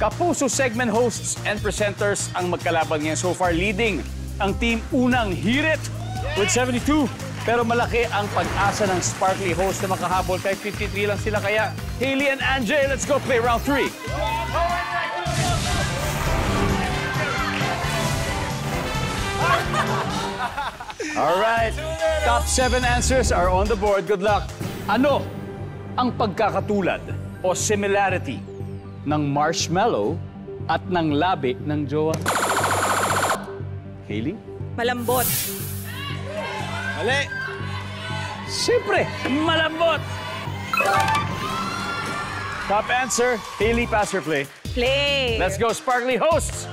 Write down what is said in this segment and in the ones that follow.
Kapuso segment hosts and presenters ang magkalaban ngayon. So far, leading ang team Unang Hirit with 72. Pero malaki ang pag-asa ng Sparkly host na makahabol. Kahit 53 lang sila. Kaya, Hailey and Anjay, let's go play round 3. All right. Top 7 answers are on the board. Good luck. Ano ang pagkakatulad o similarity ng marshmallow at ng labi ng jowa? Hailey? Malambot. Mali. Siyempre, malambot. Top answer, Hailey, pass or play? Play. Let's go, Sparkly hosts.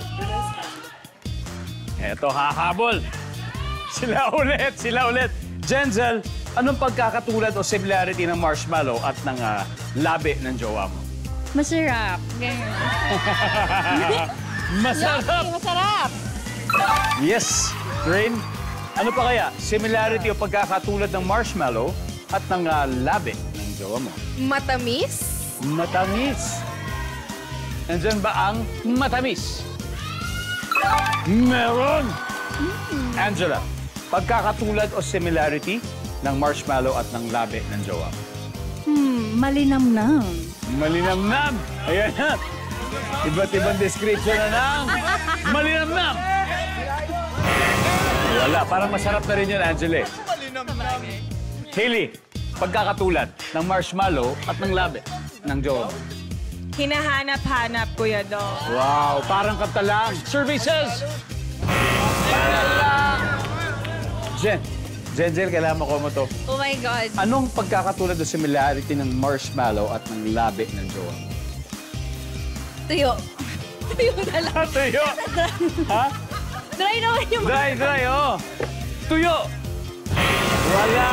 Eto, hahabol. Sila ulit. Jenzel, anong pagkakatulad o similarity ng marshmallow at ng labi ng jowa mo? Masarap. Ganyan. Masarap. Masarap. Yes. Rain, ano pa kaya? Similarity o pagkakatulad ng marshmallow at ng labi ng jowa mo? Matamis. Matamis. Nandyan ba ang matamis? Meron! Angela, pagkakatulad o similarity ng marshmallow at ng labi ng jowa mo? Malinamnam. Malinamnam! Ayan na! Iba't ibang description na ng malinamnam! Wala, parang masarap na rin yun, Angela. Hailey, pagkakatulad ng marshmallow at ng labi ng jowa mo? Hinahanap-hanap, Kuya Do. Wow, parang kanta lang. Survey says... Parang lang. Jenzel, kailangan mo to. Oh my God. Anong pagkakatulad o similarity ng marshmallow at ng labi ng jowa mo? Tuyo. Tuyo na lang. Tuyo? Ha? Dry naman yung... Dry, oh. Tuyo. Wala.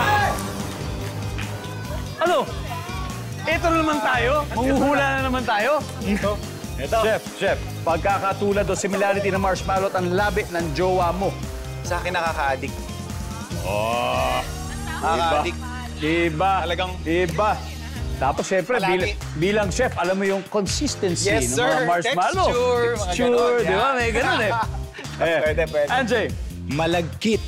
Ano? Ito na naman tayo? Manghuhula na naman tayo? Ito. Chef, pagkakatulad o similarity ng marshmallow at ang labi ng jowa mo? Sa akin nakaka-addict. Oh. Nakaka-addict. Iba. Talagang... Iba. Tapos, syempre, bilang chef, alam mo yung consistency Yes, ng mga sir. marshmallow. Texture, Di ba? May ganun eh. Pwede. Anjay, Malagkit.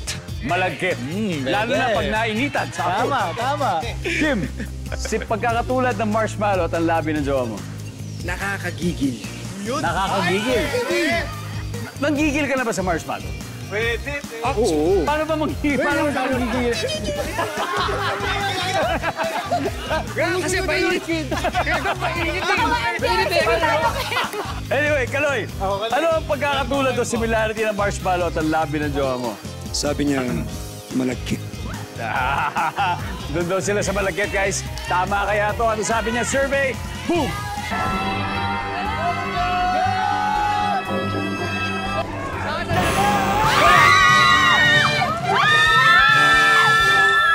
malagkit. Lalo na pag nainitan. Tama. Kim, pagkakatulad ng marshmallow at ang labi ng jowa mo? Nakakagigil. Nakakagigil. Nanggigil ka na ba sa marshmallow? Pwede. Oo. Paano ba manggigil? Paano ba manggigil? Kasi mainit. Anyway, Kaloy, ano ang pagkakatulad o similarity ng marshmallow at ang labi ng jowa mo? Sabi niya, malagkit. Doon daw sila sa malagkit, guys. Tama kaya to. Ano sabi niya? Survey, boom!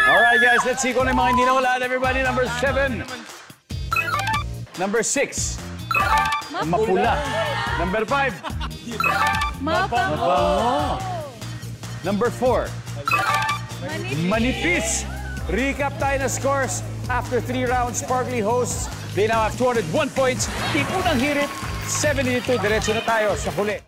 Alright, guys. Let's see kung ano yung mga hindi nawalaan. Everybody, number 7. Number 6. Mapula. Number 5. Mapango. Number 4. Manipis. Recap tayo na scores. After 3 rounds, Sparkly hosts. They now have 201 points. Team Unang Hirit, 72. Diretso na tayo sa huli.